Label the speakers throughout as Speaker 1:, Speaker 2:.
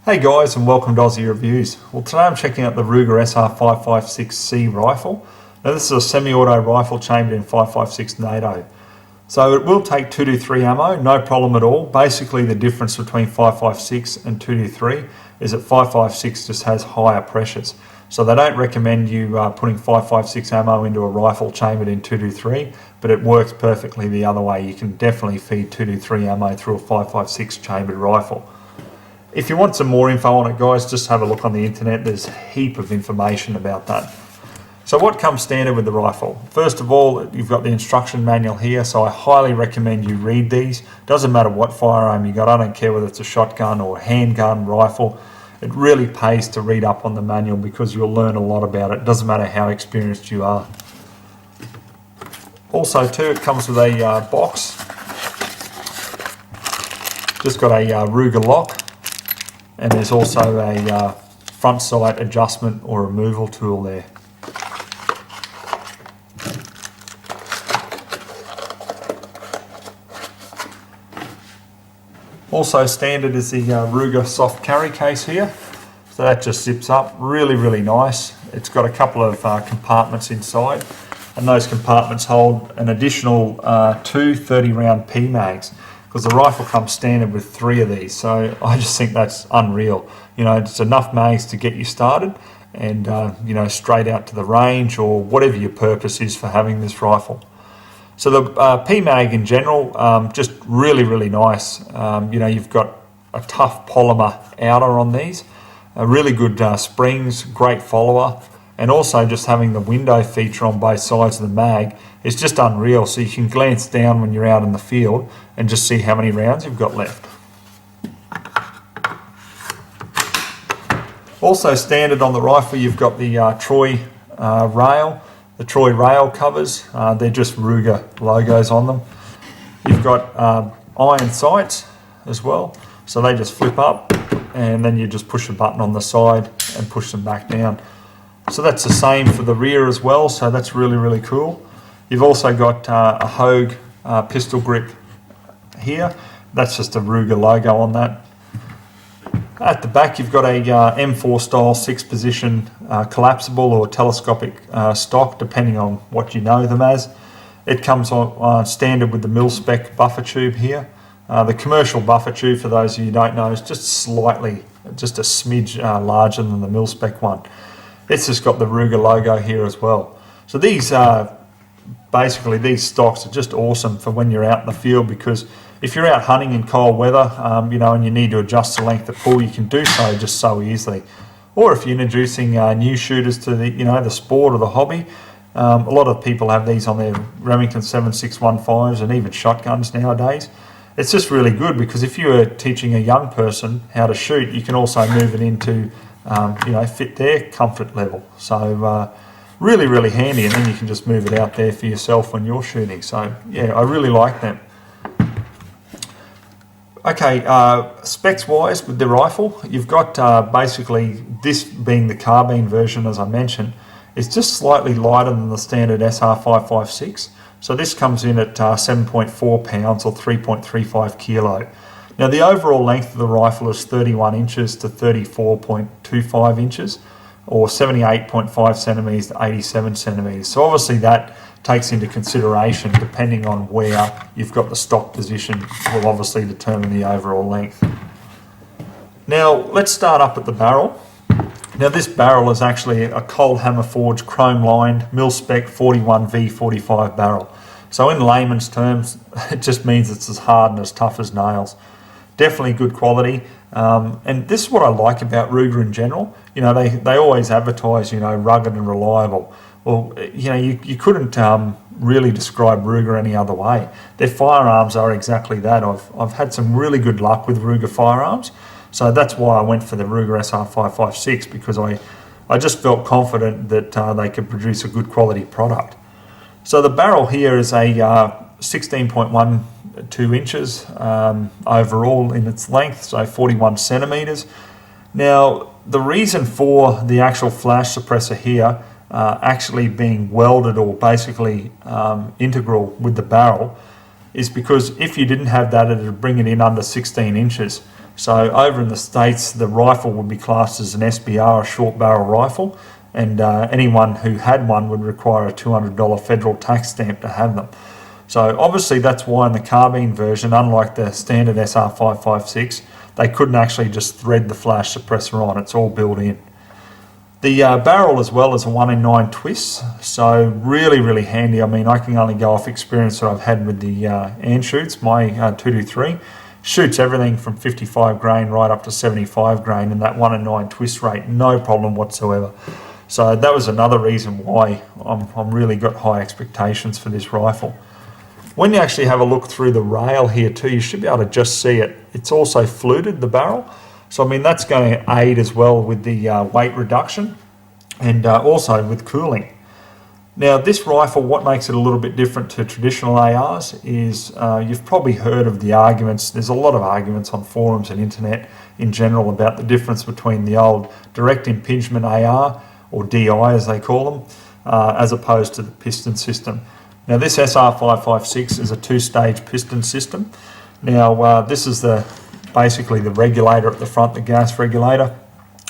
Speaker 1: Hey guys, and welcome to Ozzie Reviews. Well, today I'm checking out the Ruger SR556C rifle. Now this is a semi-auto rifle chambered in 556 NATO. So it will take 223 ammo, no problem at all. Basically the difference between 556 and 223 is that 556 just has higher pressures. So they don't recommend you putting 556 ammo into a rifle chambered in 223, but it works perfectly the other way. You can definitely feed 223 ammo through a 556 chambered rifle. If you want some more info on it, guys, just have a look on the internet. There's a heap of information about that. So what comes standard with the rifle? First of all, you've got the instruction manual here, so I highly recommend you read these. Doesn't matter what firearm you got, I don't care whether it's a shotgun or a handgun, rifle. It really pays to read up on the manual because you'll learn a lot about it. Doesn't matter how experienced you are. Also too, it comes with a box. Just got a Ruger lock. And there's also a front sight adjustment or removal tool there. Also standard is the Ruger soft carry case here. So that just zips up, really nice. It's got a couple of compartments inside, and those compartments hold an additional two 30-round PMags. Because the rifle comes standard with 3 of these, so I just think that's unreal. You know, it's enough mags to get you started and, you know, straight out to the range or whatever your purpose is for having this rifle. So the PMag in general, just really nice. You know, you've got a tough polymer outer on these, really good springs, great follower, and also just having the window feature on both sides of the mag is just unreal. So you can glance down when you're out in the field and just see how many rounds you've got left. Also standard on the rifle, you've got the Troy rail, the Troy rail covers. They're just Ruger logos on them. You've got iron sights as well, so they just flip up and then you just push a button on the side and push them back down. So that's the same for the rear as well, so that's really cool. You've also got a Hogue pistol grip here. That's just a Ruger logo on that. At the back you've got a M4 style 6-position collapsible or telescopic stock, depending on what you know them as. It comes on standard with the mil-spec buffer tube here. The commercial buffer tube, for those of you who don't know, is just slightly, just a smidge larger than the mil-spec one. It's just got the Ruger logo here as well. So these basically these stocks are just awesome for when you're out in the field, because if you're out hunting in cold weather, you know, and you need to adjust the length of pull, you can do so just so easily. Or if you're introducing new shooters to the, you know, the sport or the hobby, a lot of people have these on their Remington 7.615s and even shotguns nowadays. It's just really good because if you're teaching a young person how to shoot, you can also move it into you know, fit their comfort level. So really handy, and then you can just move it out there for yourself when you're shooting. So yeah, I really like them. Okay, specs wise with the rifle, you've got basically this being the carbine version, as I mentioned. It's just slightly lighter than the standard SR556. So this comes in at 7.4 pounds or 3.35 kilo. Now the overall length of the rifle is 31 inches to 34.25 inches, or 78.5 centimetres to 87 centimetres. So obviously that takes into consideration, depending on where you've got the stock position, will obviously determine the overall length. Now let's start up at the barrel. Now this barrel is actually a cold hammer forged chrome lined mil-spec 41V45 barrel. So in layman's terms, it just means it's as hard and as tough as nails. Definitely good quality, and this is what I like about Ruger in general. You know, they always advertise, you know, rugged and reliable. Well, you know, you couldn't really describe Ruger any other way. Their firearms are exactly that. I've had some really good luck with Ruger firearms, so that's why I went for the Ruger SR556, because I just felt confident that they could produce a good quality product. So the barrel here is a 16.12 inches overall in its length, so 41 centimetres. Now the reason for the actual flash suppressor here actually being welded or basically integral with the barrel is because if you didn't have that, it would bring it in under 16 inches. So over in the States, the rifle would be classed as an SBR, a short barrel rifle, and anyone who had one would require a $200 federal tax stamp to have them. So obviously that's why in the carbine version, unlike the standard SR556, they couldn't actually just thread the flash suppressor on. It's all built in. The barrel as well is a 1 in 9 twists, so really handy. I mean, I can only go off experience that I've had with the Anshoots. My 223 shoots everything from 55 grain right up to 75 grain in that 1 in 9 twist rate, no problem whatsoever. So that was another reason why I'm really got high expectations for this rifle. When you actually have a look through the rail here too, you should be able to just see it. It's also fluted, the barrel. So I mean, that's going to aid as well with the weight reduction and also with cooling. Now this rifle, what makes it a little bit different to traditional ARs is you've probably heard of the arguments. There's a lot of arguments on forums and internet in general about the difference between the old direct impingement AR, or DI as they call them, as opposed to the piston system. Now this SR556 is a 2-stage piston system. Now this is basically the regulator at the front, the gas regulator,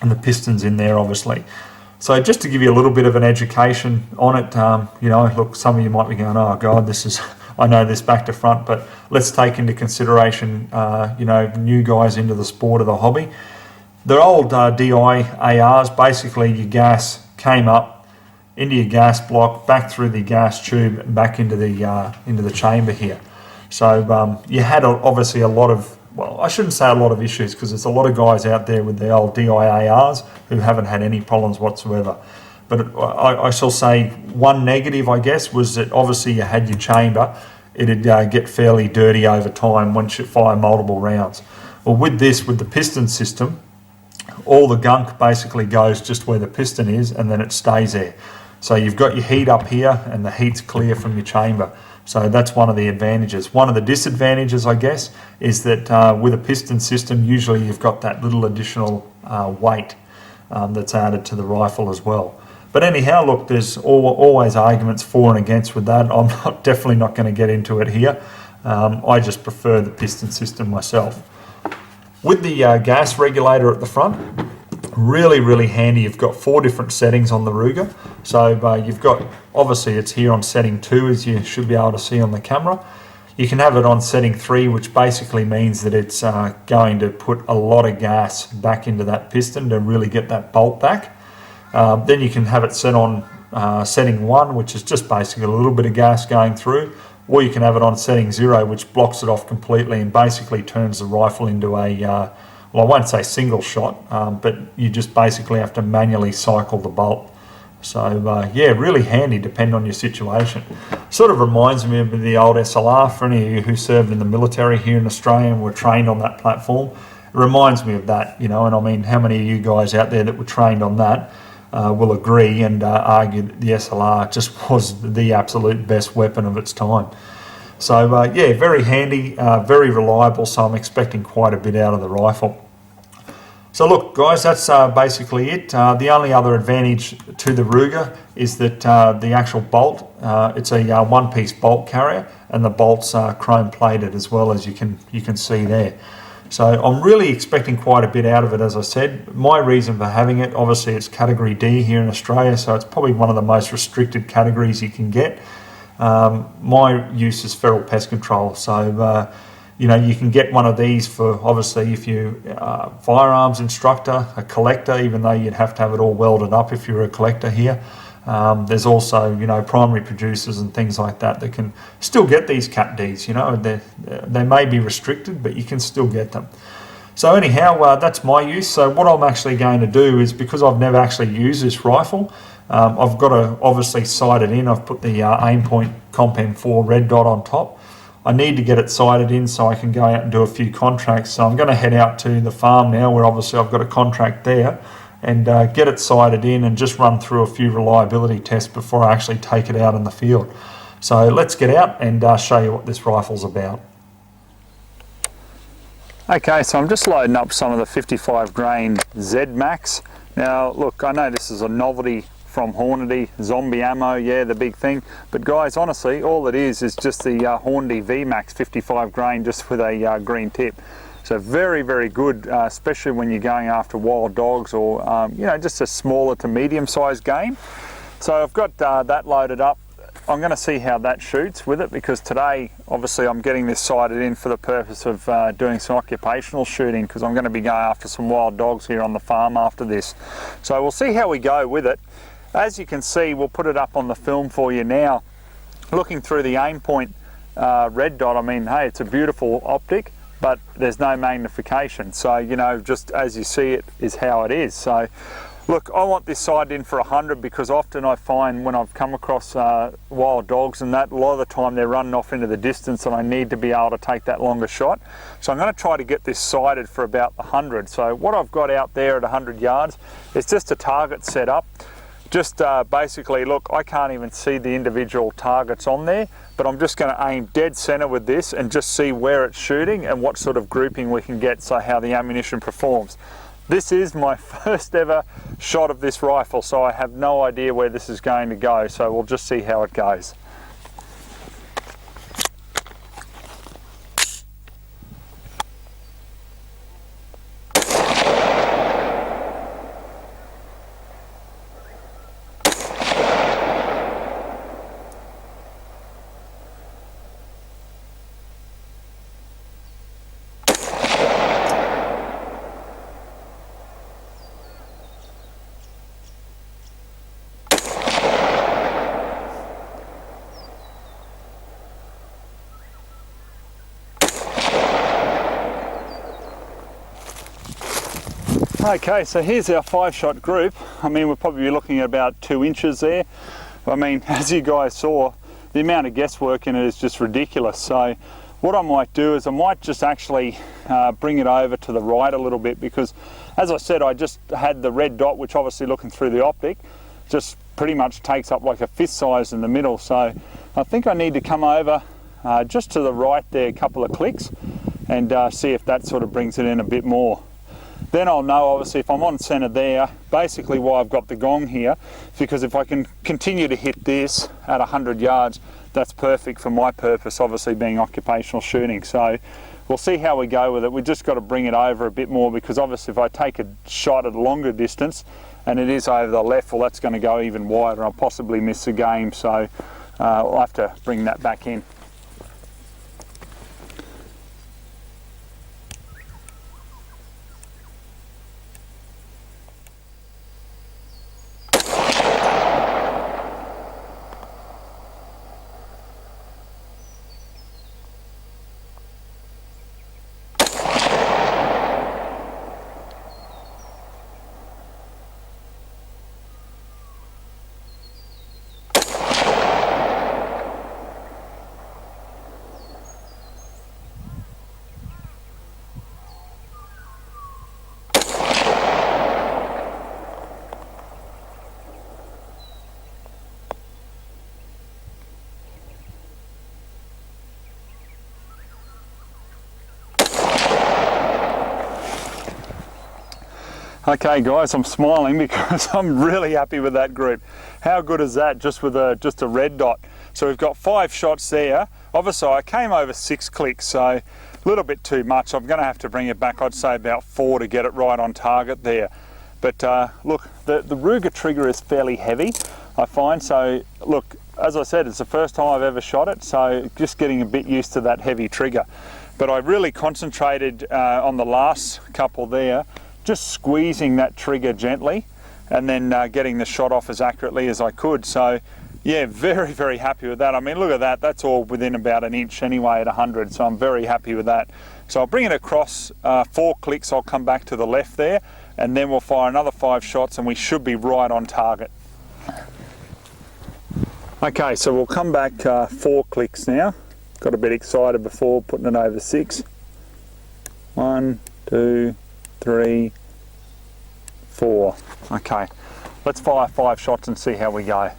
Speaker 1: and the pistons in there obviously. So just to give you a little bit of an education on it, you know, look, some of you might be going, oh God, this is, I know this back to front, but let's take into consideration, you know, new guys into the sport or the hobby. The old DI ARs, basically your gas came up into your gas block, back through the gas tube, and back into the chamber here. So you had obviously a lot of, well, I shouldn't say a lot of issues, because there's a lot of guys out there with the old DIARs who haven't had any problems whatsoever. But I shall say one negative, I guess, was that obviously you had your chamber. It'd get fairly dirty over time once you fire multiple rounds. Well, with this, with the piston system, all the gunk basically goes just where the piston is, and then it stays there. So you've got your heat up here, and the heat's clear from your chamber. So that's one of the advantages. One of the disadvantages, I guess, is that with a piston system, usually you've got that little additional weight that's added to the rifle as well. But anyhow, look, there's always arguments for and against with that. I'm definitely not going to get into it here. I just prefer the piston system myself. With the gas regulator at the front, really handy. You've got 4 different settings on the Ruger. So you've got, obviously it's here on setting 2, as you should be able to see on the camera. You can have it on setting 3, which basically means that it's going to put a lot of gas back into that piston to really get that bolt back. Then you can have it set on setting 1, which is just basically a little bit of gas going through, or you can have it on setting 0, which blocks it off completely and basically turns the rifle into a, well, I won't say single shot, but you just basically have to manually cycle the bolt. So yeah, really handy depending on your situation. Sort of reminds me of the old SLR, for any of you who served in the military here in Australia and were trained on that platform. It reminds me of that, you know, and I mean, how many of you guys out there that were trained on that will agree and argue that the SLR just was the absolute best weapon of its time. So yeah, very handy, very reliable, so I'm expecting quite a bit out of the rifle. So look guys, that's basically it. The only other advantage to the Ruger is that the actual bolt, it's a one-piece bolt carrier, and the bolts are chrome plated as well, as you can see there. So I'm really expecting quite a bit out of it, as I said. My reason for having it, obviously it's category D here in Australia, so it's probably one of the most restricted categories you can get. My use is feral pest control, so you know, you can get one of these for, obviously, if you firearms instructor, a collector, even though you'd have to have it all welded up if you're a collector here. There's also, you know, primary producers and things like that that can still get these Cat Ds, you know. They may be restricted, but you can still get them. So anyhow, that's my use. So what I'm actually going to do is, because I've never actually used this rifle, I've got to obviously sight it in. I've put the Aimpoint Comp M4 red dot on top. I need to get it sighted in so I can go out and do a few contracts. So I'm going to head out to the farm now, where obviously I've got a contract there, and get it sighted in and just run through a few reliability tests before I actually take it out in the field. So let's get out and show you what this rifle's about. Okay, so I'm just loading up some of the 55 grain Z Max. Now look, I know this is a novelty from Hornady, zombie ammo, yeah, the big thing. But guys, honestly, all it is just the Hornady VMAX 55 grain, just with a green tip. So very, very good, especially when you're going after wild dogs or, you know, just a smaller to medium-sized game. So I've got that loaded up. I'm going to see how that shoots with it, because today, obviously, I'm getting this sighted in for the purpose of doing some occupational shooting, because I'm going to be going after some wild dogs here on the farm after this. So we'll see how we go with it. As you can see, we'll put it up on the film for you now. Looking through the aim point red dot, I mean, hey, it's a beautiful optic, but there's no magnification. So, you know, just as you see it is how it is. So, look, I want this sighted in for 100, because often I find when I've come across wild dogs and that, a lot of the time they're running off into the distance and I need to be able to take that longer shot. So I'm going to try to get this sighted for about 100. So what I've got out there at 100 yards is just a target set up. Just basically, look, I can't even see the individual targets on there, but I'm just going to aim dead center with this and just see where it's shooting and what sort of grouping we can get, so how the ammunition performs. This is my first ever shot of this rifle, so I have no idea where this is going to go, so we'll just see how it goes. Okay, so here's our 5-shot group. I mean, we'll probably be looking at about 2 inches there. I mean, as you guys saw, the amount of guesswork in it is just ridiculous. So what I might do is I might just actually bring it over to the right a little bit, because as I said, I just had the red dot, which obviously looking through the optic, just pretty much takes up like a fist size in the middle. So I think I need to come over just to the right there a couple of clicks and see if that sort of brings it in a bit more. Then I'll know, obviously, if I'm on center there, basically why I've got the gong here, because if I can continue to hit this at 100 yards, that's perfect for my purpose, obviously being occupational shooting. So we'll see how we go with it. We've just got to bring it over a bit more, because obviously if I take a shot at a longer distance and it is over the left, well, that's going to go even wider. I'll possibly miss the game, so I'll have to bring that back in. Okay guys, I'm smiling because I'm really happy with that group. How good is that, just with just a red dot? So we've got 5 shots there. Obviously I came over 6 clicks, so a little bit too much. I'm going to have to bring it back, I'd say about 4 to get it right on target there. But look, the Ruger trigger is fairly heavy, I find. So look, as I said, it's the first time I've ever shot it, so just getting a bit used to that heavy trigger. But I really concentrated on the last couple there, just squeezing that trigger gently and then getting the shot off as accurately as I could. So yeah, very, very happy with that. I mean, look at that, that's all within about an inch anyway at 100, so I'm very happy with that. So I'll bring it across 4 clicks, I'll come back to the left there, and then we'll fire another 5 shots and we should be right on target. Okay, so we'll come back 4 clicks now. Got a bit excited before putting it over 6. 1, 2, 3, 4. Okay, let's fire 5 shots and see how we go.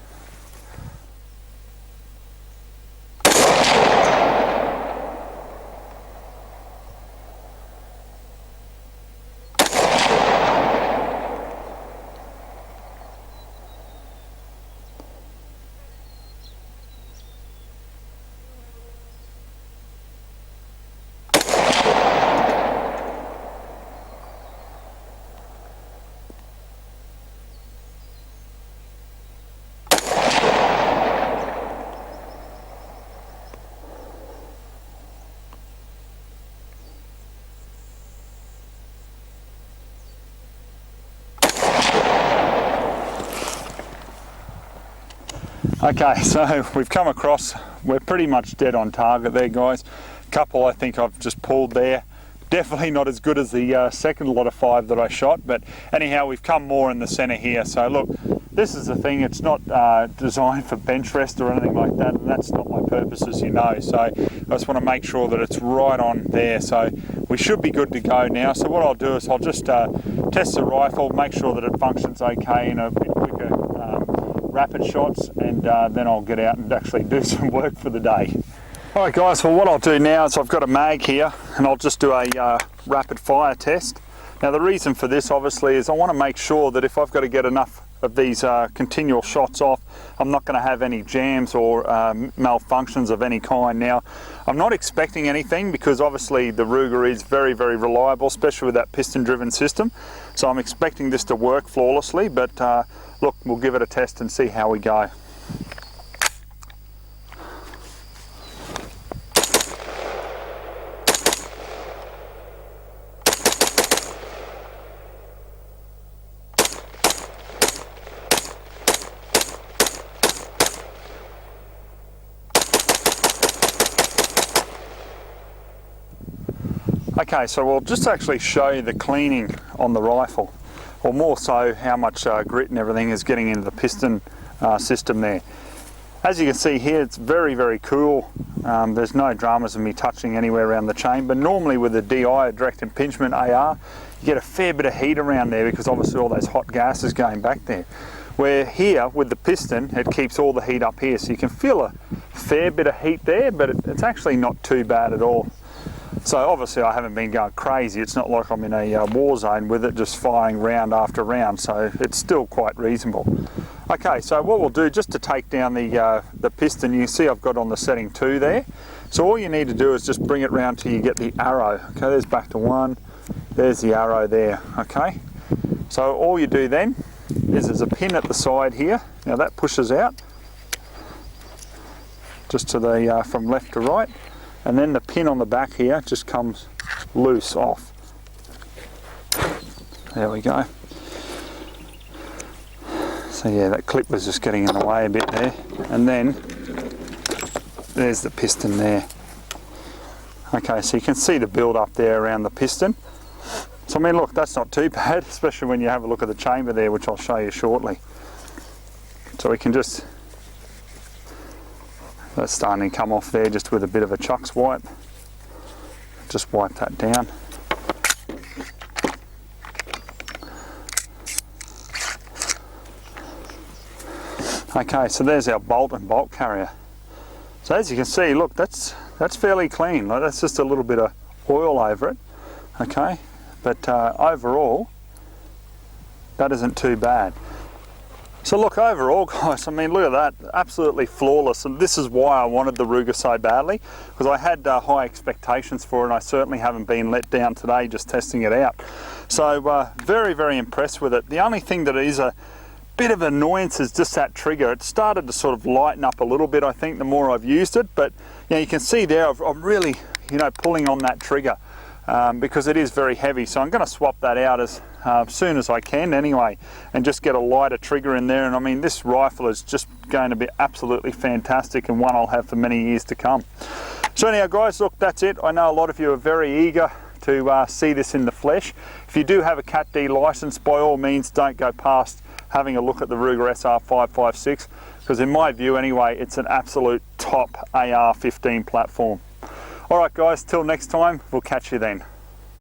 Speaker 1: Okay, so we've come across, we're pretty much dead on target there, guys. Couple I think I've just pulled there. Definitely not as good as the second lot of 5 that I shot, but anyhow, we've come more in the center here. So look, this is the thing, it's not designed for bench rest or anything like that, and that's not my purpose, as you know. So I just want to make sure that it's right on there. So we should be good to go now. So what I'll do is I'll just test the rifle, make sure that it functions okay in a bit quicker rapid shots, and then I'll get out and actually do some work for the day. Alright guys, well what I'll do now is I've got a mag here and I'll just do a rapid fire test. Now the reason for this obviously is I want to make sure that if I've got to get enough of these continual shots off, I'm not going to have any jams or malfunctions of any kind. Now I'm not expecting anything because obviously the Ruger is very, very reliable, especially with that piston driven system. So I'm expecting this to work flawlessly, but look, we'll give it a test and see how we go. Okay, so we'll just actually show you the cleaning on the rifle, or more so how much grit and everything is getting into the piston system there. As you can see here, it's very, very cool. There's no dramas of me touching anywhere around the chamber. Normally with the DI, direct impingement AR, you get a fair bit of heat around there because obviously all those hot gases going back there. Where here with the piston, it keeps all the heat up here, so you can feel a fair bit of heat there, but it's actually not too bad at all. So obviously I haven't been going crazy. It's not like I'm in a war zone with it just firing round after round, so it's still quite reasonable. Okay, so what we'll do, just to take down the piston, you see I've got on the setting 2 there. So all you need to do is just bring it round till you get the arrow. Okay, there's back to 1, there's the arrow there, okay? So all you do then is there's a pin at the side here. Now that pushes out just to the from left to right. And then the pin on the back here just comes loose off. There we go. So yeah, that clip was just getting in the way a bit there. And then there's the piston there. Okay, so you can see the build up there around the piston. So I mean, look, that's not too bad, especially when you have a look at the chamber there, which I'll show you shortly. So we can just, that's starting to come off there just with a bit of a chucks wipe. Just wipe that down. Okay, so there's our bolt and bolt carrier. So as you can see, look, that's fairly clean. Like, that's just a little bit of oil over it. Okay, but overall, that isn't too bad. So look, overall guys, I mean, look at that, absolutely flawless, and this is why I wanted the Ruger so badly, because I had high expectations for it, and I certainly haven't been let down today just testing it out. So very, very impressed with it. The only thing that is a bit of annoyance is just that trigger. It started to sort of lighten up a little bit, I think, the more I've used it, but you know, you can see there I'm really, you know, pulling on that trigger. Because it is very heavy, so I'm going to swap that out as soon as I can anyway, and just get a lighter trigger in there. And I mean, this rifle is just going to be absolutely fantastic, and one I'll have for many years to come. So anyhow guys, look, that's it. I know a lot of you are very eager to see this in the flesh. If you do have a Cat D license, by all means don't go past having a look at the Ruger SR556, because in my view anyway, it's an absolute top AR-15 platform. Alright guys, till next time, we'll catch you then.